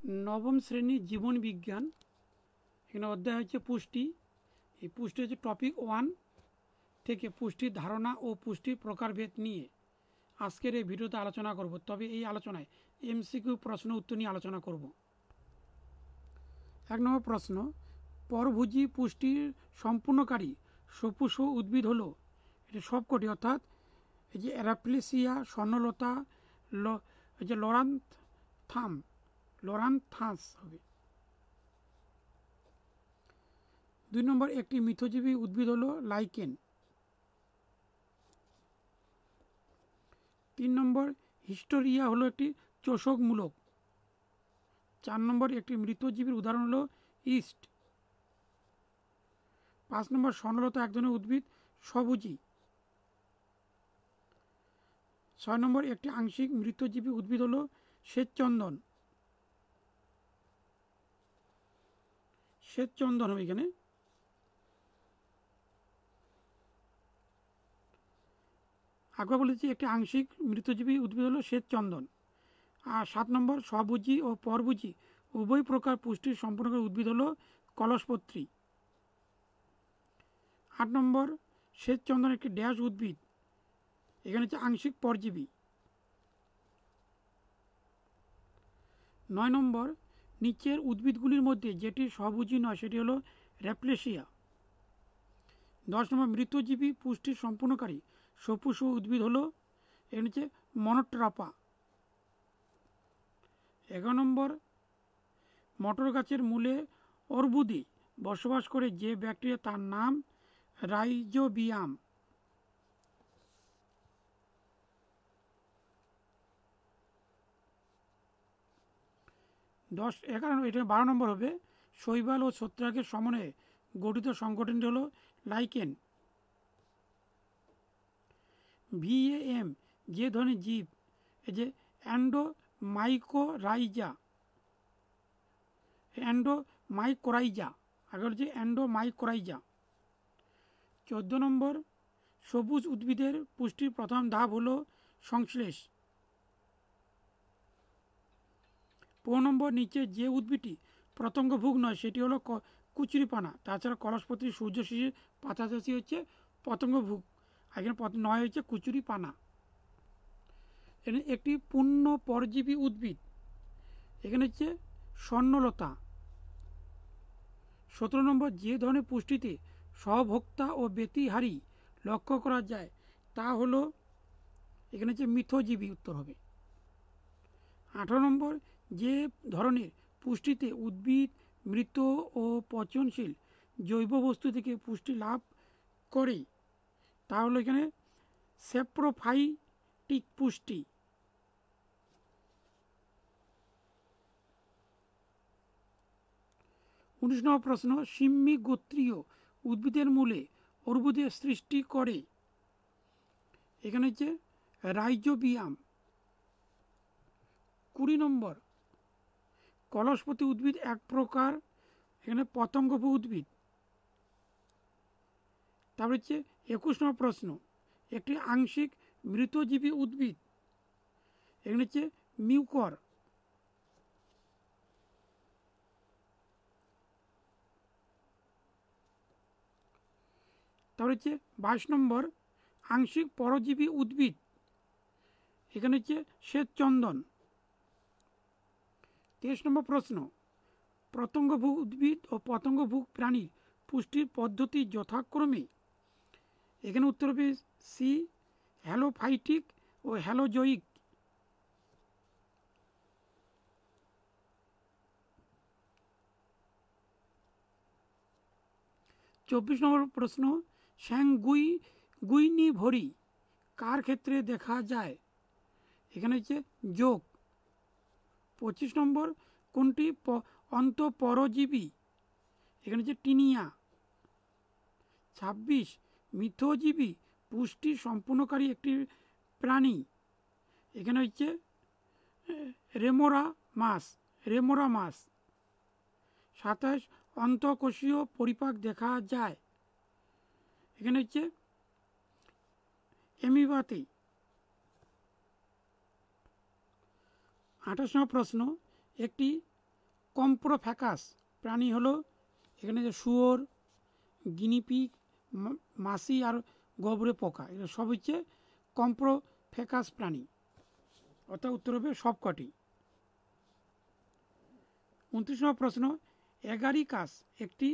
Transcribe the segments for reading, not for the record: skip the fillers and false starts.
নবম শ্রেণী জীবন বিজ্ঞান। এখানে অধ্যায় হচ্ছে পুষ্টি। এই পুষ্টি হচ্ছে টপিক 1 থেকে পুষ্টির ধারণা ও পুষ্টির প্রকারভেদ নিয়ে আজকের এই ভিডিওতে আলোচনা করব। তবে এই আলোচনায় এমসিকিউ প্রশ্ন উত্তর নিয়ে আলোচনা করব। 1 নম্বর প্রশ্ন, পরভোজী পুষ্টির সম্পূর্ণকারী সপুষ্প উদ্ভিদ হলো, এটা সবকটি, অর্থাৎ এই যে অ্যারাপ্লিসিয়া, স্বর্ণলতা, এই যে লোরান্থাস হবে। 2 নম্বর, একটি মিথজীবী উদ্ভিদ হলো লাইকেন। 3 নম্বর, হিস্টোরিয়া হলো একটি চোষকমূলক। 4 নম্বর, একটি মৃতজীবীর উদাহরণ হলো ইস্ট। 5 নম্বর, স্বর্ণলতা এক ধরনের উদ্ভিদ, সবুজি। 6 নম্বর, একটি আংশিক মৃতজীবী উদ্ভিদ হলো শ্বেতচন্দন। হবে এখানে। আগে বলেছি একটি আংশিক মৃতজীবী উদ্ভিদ হলো শ্বেতচন্দন। আর 7 নম্বর, স্বভোজী ও পরভোজী উভয় প্রকার পুষ্টির সম্পূর্ণ উদ্ভিদ হলো কলসপত্রী। 8 নম্বর, শ্বেতচন্দন একটি ড্যাশ উদ্ভিদ, এখানে হচ্ছে আংশিক পরজীবী। 9 নম্বর, নিচের উদ্ভিদগুলির মধ্যে যেটি স্বভোজী নয় সেটি হলো র্যাপ্লেসিয়া। 10 নম্বর, মৃতজীবী পুষ্টির সম্পূর্ণকারী সপুষ্প উদ্ভিদ হলো, এখানে হচ্ছে মনোট্রাপা। 11 নম্বর, মটর গাছের মূলে অর্বুদে বসবাস করে যে ব্যাকটেরিয়া তার নাম রাইজোবিয়াম। 12 নম্বর হবে, শৈবাল ও ছত্রাকের সমন্বয়ে গঠিত সংগঠনটি হলো লাইকেন। ভিএম যে ধরনের জীব, এই যে অ্যান্ডোমাইকোরাইজা, আগে হচ্ছে অ্যান্ডোমাইকোরাইজা। 14 নম্বর, সবুজ উদ্ভিদের পুষ্টির প্রথম ধাপ হলো সংশ্লেষ। 15 নম্বর, নিচে যে উদ্ভিদটি পতঙ্গভুক নয় সেটি হলো কুচুরিপানা। তাছাড়া কলসপত্রী, সূর্যশিশির, পাতাচাষী হচ্ছে পতঙ্গভুক। এখানে 9 হচ্ছে কুচুরিপানা। একটি পূর্ণ পরজীবী উদ্ভিদ, এখানে হচ্ছে স্বর্ণলতা। 17 নম্বর, যে ধরনের পুষ্টিতে সহভোক্তা ও ব্যতিহারী লক্ষ্য করা যায় তা হলো, এখানে হচ্ছে মিথজীবী উত্তর হবে। 18 নম্বর, যে ধরনের পুষ্টিতে উদ্ভিদ মৃত ও পচনশীল জৈব বস্তু থেকে পুষ্টি লাভ করে তা হলো এখানে স্যাপ্রোফাইটিক পুষ্টি। 19 নম্বর প্রশ্ন, সিম্মি গোত্রীয় উদ্ভিদের মূলে অর্বুদের সৃষ্টি করে, এখানে হচ্ছে রাইজোবিয়াম। 20 নম্বর, কলসপতি উদ্ভিদ এক প্রকার, এখানে পতঙ্গভুক উদ্ভিদ। তারপর হচ্ছে 21 নম্বর প্রশ্ন, একটি আংশিক মৃতজীবী উদ্ভিদ, এখানে হচ্ছে মিউকর। তারপর হচ্ছে 22 নম্বর, আংশিক পরজীবী উদ্ভিদ, এখানে হচ্ছে শ্বেতচন্দন। 23 নম্বর প্রশ্ন, পতঙ্গভুক উদ্ভিদ ও পতঙ্গভুক প্রাণীর পুষ্টির পদ্ধতি যথাক্রমে, এখানে উত্তর হবে সি, হ্যালোফাইটিক ও হ্যালোজোয়িক। 24 নম্বর প্রশ্ন, স্যাঙ্গুইনিভোরি কার ক্ষেত্রে দেখা যায়, এখানে হচ্ছে যোগ। 25 নম্বর, কোনটি অন্তঃপরজীবী, এখানে হচ্ছে টিনিয়া। 26, মিথজীবী পুষ্টি সম্পূর্ণকারী একটি প্রাণী, এখানে হচ্ছে রেমোরা মাছ। 27, অন্তঃকোষীয় পরিপাক দেখা যায়, এখানে হচ্ছে অ্যামিবাতে। 28 নম্বর প্রশ্ন, একটি কম্প্রোফ্যাকাস প্রাণী হলো এখানে যে শুয়োর, গিনিপিগ, মাছি আর গোবরে পোকা, এগুলো সব হচ্ছে কম্প্রোফ্যাকাস প্রাণী, অর্থাৎ উত্তর হবে সবকটি। 29 নম্বর প্রশ্ন, এগারিকাস একটি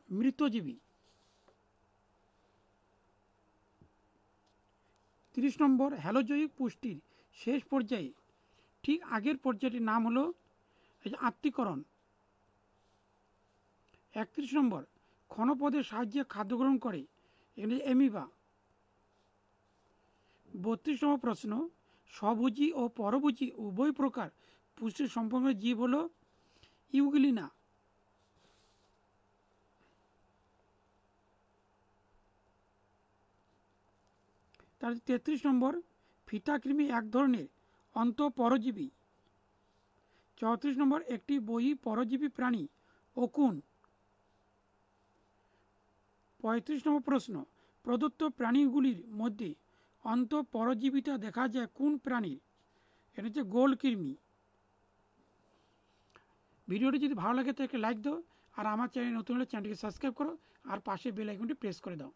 মৃতজীবী। 30 নম্বর, হ্যালোজয়িক পুষ্টির শেষ পর্যায়ে ঠিক আগের পর্যায়টির নাম হলো আত্তীকরণ। 31 নম্বর, ক্ষণপদের সাহায্যে খাদ্য গ্রহণ করে, এখানে অ্যামিবা। 32 নম্বর প্রশ্ন, স্বভোজী ও পরভোজী উভয় প্রকার পুষ্টি সম্পন্ন জীব হলো ইউগ্লিনা। তার 33 নম্বর, ফিতাকৃমি এক ধরনের অন্তঃপরজীবী। 34 নম্বর, একটি বহি পরজীবী প্রাণী অকুন। 35 নম্বর প্রশ্ন, প্রদত্ত প্রাণীগুলির মধ্যে অন্তঃপরজীবীটা দেখা যায় কোন প্রাণীর? এটা হচ্ছে গোলকৃমি। ভিডিওটি যদি ভালো লাগে তো একটা লাইক দাও, আর আমার চ্যানেল নতুন হলে চ্যানেলটিকে সাবস্ক্রাইব করো, আর পাশে বেল আইকনটি প্রেস করে দাও।